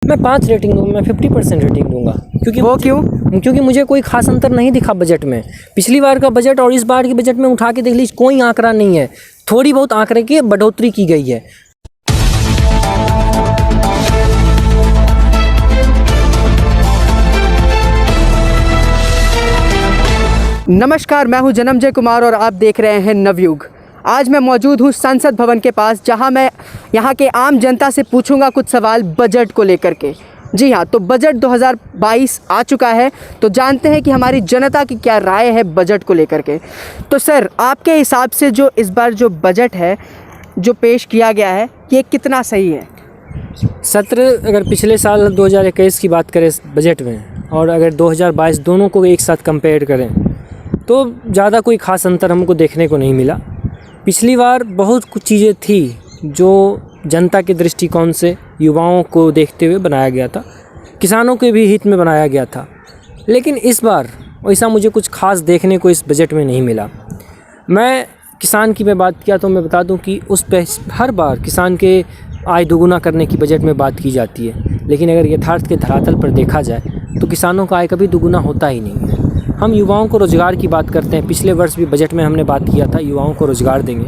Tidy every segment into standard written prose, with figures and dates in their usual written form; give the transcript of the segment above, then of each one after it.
मैं 5 रेटिंग दूँगा, मैं 50% रेटिंग दूँगा। क्योंकि वो क्यों? क्योंकि मुझे कोई खास अंतर नहीं दिखा बजट में। पिछली बार का बजट और इस बार के बजट में उठा के देख लीजिए, कोई आंकड़ा नहीं है। थोड़ी बहुत आंकड़े की बढ़ोतरी की गई है। नमस्कार, मैं हूं जन्मजय कुमार और आप देख रहे हैं नवयुग। आज मैं मौजूद हूं संसद भवन के पास, जहां मैं यहां के आम जनता से पूछूंगा कुछ सवाल बजट को लेकर के। जी हां, तो बजट 2022 आ चुका है, तो जानते हैं कि हमारी जनता की क्या राय है बजट को लेकर के। तो सर, आपके हिसाब से जो इस बार जो बजट है जो पेश किया गया है, ये कितना सही है? सत्र अगर पिछले साल 2021 की बात करें बजट में और अगर 2022 दोनों को एक साथ कंपेयर करें तो ज़्यादा कोई ख़ास अंतर हमको देखने को नहीं मिला। पिछली बार बहुत कुछ चीज़ें थी जो जनता के दृष्टिकोण से युवाओं को देखते हुए बनाया गया था, किसानों के भी हित में बनाया गया था। लेकिन इस बार वैसा मुझे कुछ ख़ास देखने को इस बजट में नहीं मिला। मैं किसान की बात किया तो मैं बता दूं कि उस पर हर बार किसान के आय दोगुना करने की बजट में बात की जाती है, लेकिन अगर यथार्थ के धरातल पर देखा जाए तो किसानों का आय कभी दोगुना होता ही नहीं है। हम युवाओं को रोज़गार की बात करते हैं, पिछले वर्ष भी बजट में हमने बात किया था युवाओं को रोज़गार देंगे।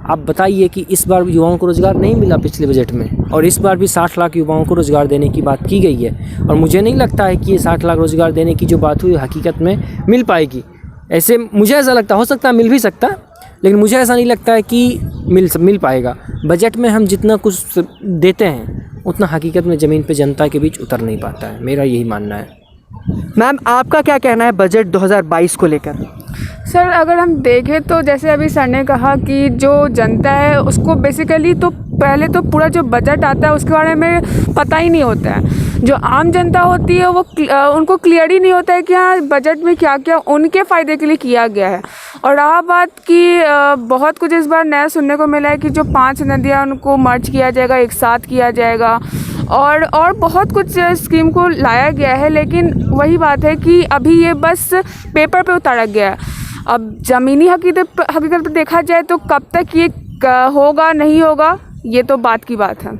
आप बताइए कि इस बार युवाओं को रोज़गार नहीं मिला पिछले बजट में, और इस बार भी 60 लाख युवाओं को रोज़गार देने की बात की गई है। और मुझे नहीं लगता है कि ये 60 लाख रोज़गार देने की जो बात हुई हकीकत में मिल पाएगी। ऐसे मुझे ऐसा लगता, हो सकता है मिल भी सकता, लेकिन मुझे ऐसा नहीं लगता है कि मिल पाएगा। बजट में हम जितना कुछ देते हैं उतना हकीकत में ज़मीन पे जनता के बीच उतर नहीं पाता है, मेरा यही मानना है। मैम, आपका क्या कहना है बजट 2022 को लेकर? सर, अगर हम देखें तो जैसे अभी सर ने कहा कि जो जनता है उसको बेसिकली तो पहले तो पूरा जो बजट आता है उसके बारे में पता ही नहीं होता है। जो आम जनता होती है वो उनको क्लियर ही नहीं होता है कि हाँ बजट में क्या क्या उनके फ़ायदे के लिए किया गया है। और रहा बात कि बहुत कुछ इस बार नया सुनने को मिला है कि जो 5 नदियाँ उनको मर्ज किया जाएगा, एक साथ किया जाएगा, और बहुत कुछ स्कीम को लाया गया है। लेकिन वही बात है कि अभी ये बस पेपर पे उतारा गया है। अब ज़मीनी हकीकत पर देखा जाए तो कब तक ये होगा नहीं होगा, ये तो बात की बात है।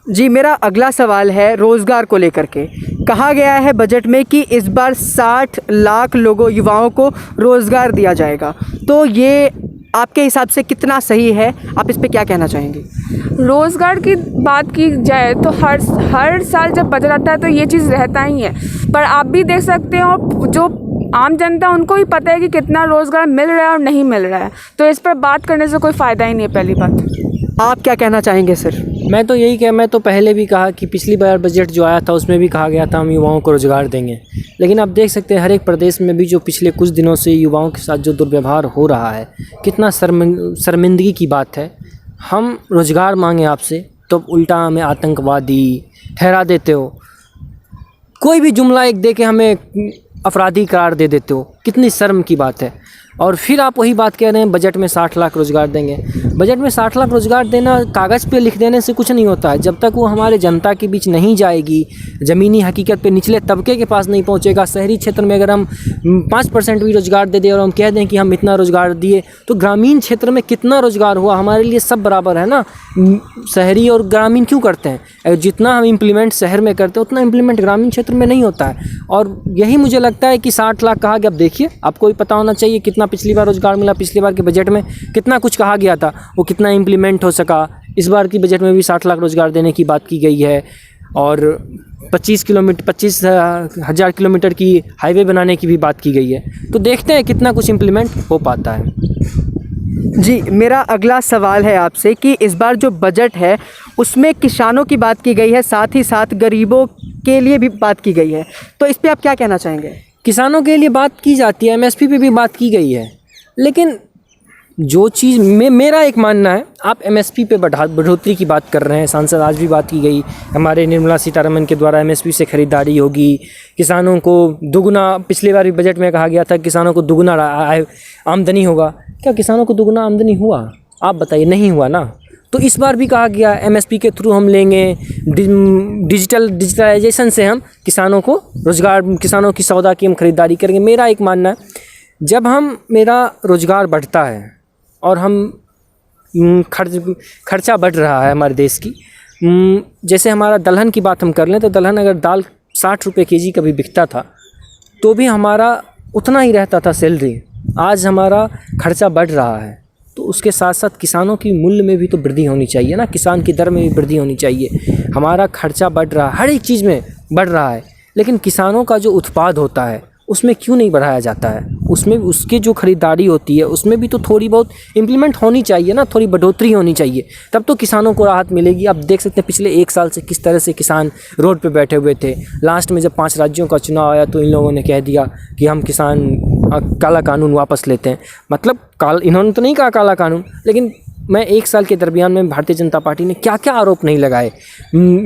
जी, मेरा अगला सवाल है रोज़गार को लेकर के। कहा गया है बजट में कि इस बार 60 लाख युवाओं को रोज़गार दिया जाएगा, तो ये आपके हिसाब से कितना सही है? आप इस पे क्या कहना चाहेंगे? रोज़गार की बात की जाए तो हर साल जब बजट आता है तो ये चीज़ रहता ही है, पर आप भी देख सकते हो जो आम जनता उनको ही पता है कि कितना रोज़गार मिल रहा है और नहीं मिल रहा है, तो इस पर बात करने से कोई फ़ायदा ही नहीं है। पहली बात आप क्या कहना चाहेंगे सर? मैं तो पहले भी कहा कि पिछली बार बजट जो आया था उसमें भी कहा गया था हम युवाओं को रोज़गार देंगे, लेकिन आप देख सकते हैं हर एक प्रदेश में भी जो पिछले कुछ दिनों से युवाओं के साथ जो दुर्व्यवहार हो रहा है, कितना शर्मिंदगी की बात है। हम रोज़गार मांगे आपसे तो उल्टा हमें आतंकवादी ठहरा देते हो, कोई भी जुमला एक दे के हमें अपराधी करार दे देते हो, कितनी शर्म की बात है। और फिर आप वही बात कह रहे हैं बजट में 60 लाख रोज़गार देंगे। बजट में 60 लाख रोज़गार देना कागज़ पे लिख देने से कुछ नहीं होता है, जब तक वो हमारे जनता के बीच नहीं जाएगी, ज़मीनी हकीकत पे निचले तबके के पास नहीं पहुंचेगा। शहरी क्षेत्र में अगर हम 5% भी रोज़गार दे दें और हम कह दें कि हम इतना रोज़गार दिए, तो ग्रामीण क्षेत्र में कितना रोज़गार हुआ? हमारे लिए सब बराबर है ना, शहरी और ग्रामीण क्यों करते हैं? जितना हम इम्प्लीमेंट शहर में करते हैं उतना इम्प्लीमेंट ग्रामीण क्षेत्र में नहीं होता है। और यही मुझे लगता है कि 60 लाख कहा गया। अब देखिए, आपको भी पता होना चाहिए कितना पिछली बार रोज़गार मिला, पिछली बार के बजट में कितना कुछ कहा गया था, वो कितना इम्प्लीमेंट हो सका। इस बार की बजट में भी 60 लाख रोज़गार देने की बात की गई है, और 25,000 किलोमीटर की हाईवे बनाने की भी बात की गई है। तो देखते हैं कितना कुछ इम्प्लीमेंट हो पाता है। जी, मेरा अगला सवाल है आपसे कि इस बार जो बजट है उसमें किसानों की बात की गई है, साथ ही साथ गरीबों के लिए भी बात की गई है, तो इस पे आप क्या कहना चाहेंगे? किसानों के लिए बात की जाती है, एमएसपी पे भी बात की गई है, लेकिन जो चीज़ मेरा एक मानना है, आप एमएसपी पे बढ़ोतरी की बात कर रहे हैं। सांसद आज भी बात की गई, हमारे निर्मला सीतारमण के द्वारा एमएसपी से ख़रीदारी होगी, किसानों को दुगुना, पिछली बार भी बजट में कहा गया था किसानों को दुगुना आमदनी होगा। क्या किसानों को दुगुना आमदनी हुआ? आप बताइए, नहीं हुआ ना। तो इस बार भी कहा गया एमएसपी के थ्रू हम लेंगे, डिजिटलाइजेशन से हम किसानों को रोज़गार, किसानों की सौदा की हम खरीदारी करेंगे। मेरा एक मानना है, जब मेरा रोज़गार बढ़ता है और हम खर्चा बढ़ रहा है हमारे देश की, जैसे हमारा दलहन की बात हम कर लें तो दलहन अगर दाल 60 रुपये केजी कभी बिकता था तो भी हमारा उतना ही रहता था सैलरी। आज हमारा खर्चा बढ़ रहा है, तो उसके साथ साथ किसानों की मूल्य में भी तो वृद्धि होनी चाहिए ना, किसान की दर में भी वृद्धि होनी चाहिए। हमारा खर्चा बढ़ रहा है, हर एक चीज़ में बढ़ रहा है, लेकिन किसानों का जो उत्पाद होता है उसमें क्यों नहीं बढ़ाया जाता है? उसमें उसकी जो ख़रीदारी होती है उसमें भी तो थोड़ी बहुत इम्प्लीमेंट होनी चाहिए ना, थोड़ी बढ़ोतरी होनी चाहिए, तब तो किसानों को राहत मिलेगी। आप देख सकते हैं पिछले 1 साल से किस तरह से किसान रोड पे बैठे हुए थे। लास्ट में जब 5 राज्यों का चुनाव आया तो इन लोगों ने कह दिया कि हम किसान काला कानून वापस लेते हैं। मतलब इन्होंने तो नहीं कहा काला कानून, लेकिन मैं 1 साल के दरमियान में भारतीय जनता पार्टी ने क्या क्या आरोप नहीं लगाए।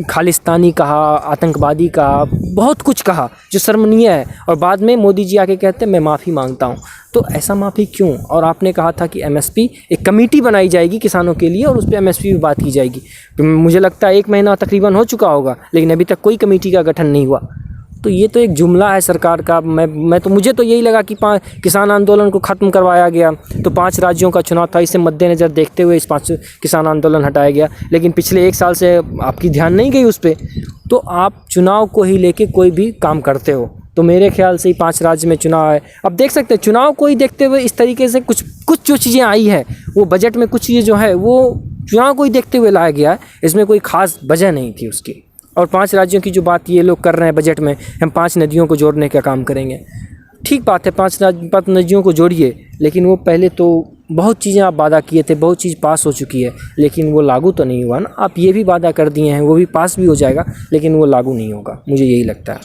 खालिस्तानी कहा, आतंकवादी कहा, बहुत कुछ कहा जो शर्मनीय है, और बाद में मोदी जी आके कहते हैं मैं माफ़ी मांगता हूँ। तो ऐसा माफ़ी क्यों? और आपने कहा था कि एमएसपी एक कमेटी बनाई जाएगी किसानों के लिए और उस पर एमएसपी पे बात की जाएगी। तो मुझे लगता है 1 महीना तकरीबन हो चुका होगा, लेकिन अभी तक कोई कमेटी का गठन नहीं हुआ। तो ये तो एक जुमला है सरकार का। मुझे तो यही लगा कि किसान आंदोलन को ख़त्म करवाया गया, तो 5 राज्यों का चुनाव था, इसे मद्देनज़र देखते हुए इस 5 किसान आंदोलन हटाया गया। लेकिन पिछले 1 साल से आपकी ध्यान नहीं गई उस पर। तो आप चुनाव को ही लेके कोई भी काम करते हो, तो मेरे ख्याल से ही 5 राज्य में चुनाव है। अब देख सकते हैं चुनाव को ही देखते हुए इस तरीके से कुछ जो चीज़ें आई है वो बजट में, कुछ चीज़ें जो है वो चुनाव को ही देखते हुए लाया गया है। इसमें कोई ख़ास वजह नहीं थी उसकी। और 5 राज्यों की जो बात ये लोग कर रहे हैं बजट में, हम 5 नदियों को जोड़ने का काम करेंगे। ठीक बात है, 5 नदियों को जोड़िए, लेकिन वो पहले तो बहुत चीज़ें आप वादा किए थे, बहुत चीज़ पास हो चुकी है, लेकिन वो लागू तो नहीं हुआ ना। आप ये भी वादा कर दिए हैं, वो भी पास भी हो जाएगा, लेकिन वो लागू नहीं होगा, मुझे यही लगता है।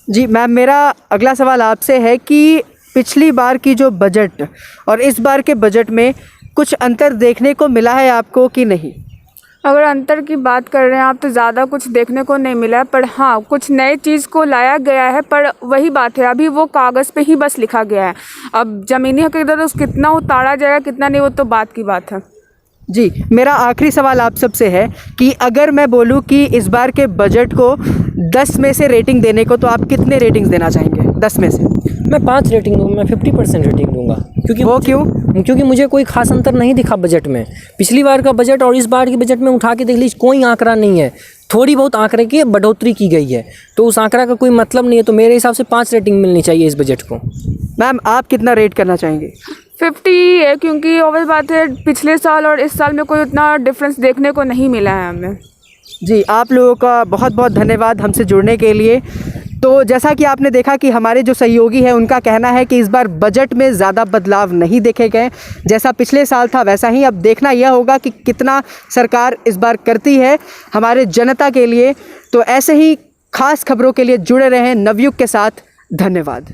जी मैम, मेरा अगला सवाल आपसे है कि पिछली बार की जो बजट और इस बार के बजट में कुछ अंतर देखने को मिला है आपको कि नहीं? अगर अंतर की बात कर रहे हैं आप तो ज़्यादा कुछ देखने को नहीं मिला है, पर हाँ कुछ नए चीज़ को लाया गया है। पर वही बात है, अभी वो कागज़ पे ही बस लिखा गया है। अब ज़मीनी हकीकत उस कितना उतारा जाएगा कितना नहीं, वो तो बात की बात है। जी, मेरा आखिरी सवाल आप सबसे है कि अगर मैं बोलूं कि इस बार के बजट को 10 में से रेटिंग देने को, तो आप कितने रेटिंग्स देना चाहेंगे 10 में से? मैं 5 रेटिंग दूँगा, मैं 50% रेटिंग दूँगा। क्योंकि वो क्यों? क्योंकि मुझे कोई खास अंतर नहीं दिखा बजट में। पिछली बार का बजट और इस बार के बजट में उठा के देख लीजिए, कोई आंकड़ा नहीं है। थोड़ी बहुत आंकड़े की बढ़ोतरी की गई है, तो उस आंकड़ा का कोई मतलब नहीं है। तो मेरे हिसाब से 5 रेटिंग मिलनी चाहिए इस बजट को। मैम, आप कितना रेट करना चाहेंगे? 50 है, क्योंकि ऑब्वियस बात है पिछले साल और इस साल में कोई उतना डिफरेंस देखने को नहीं मिला है हमें। जी, आप लोगों का बहुत बहुत धन्यवाद हमसे जुड़ने के लिए। तो जैसा कि आपने देखा कि हमारे जो सहयोगी हैं उनका कहना है कि इस बार बजट में ज़्यादा बदलाव नहीं देखे गए, जैसा पिछले साल था वैसा ही। अब देखना यह होगा कि कितना सरकार इस बार करती है हमारे जनता के लिए। तो ऐसे ही खास खबरों के लिए जुड़े रहें नवयुग के साथ। धन्यवाद।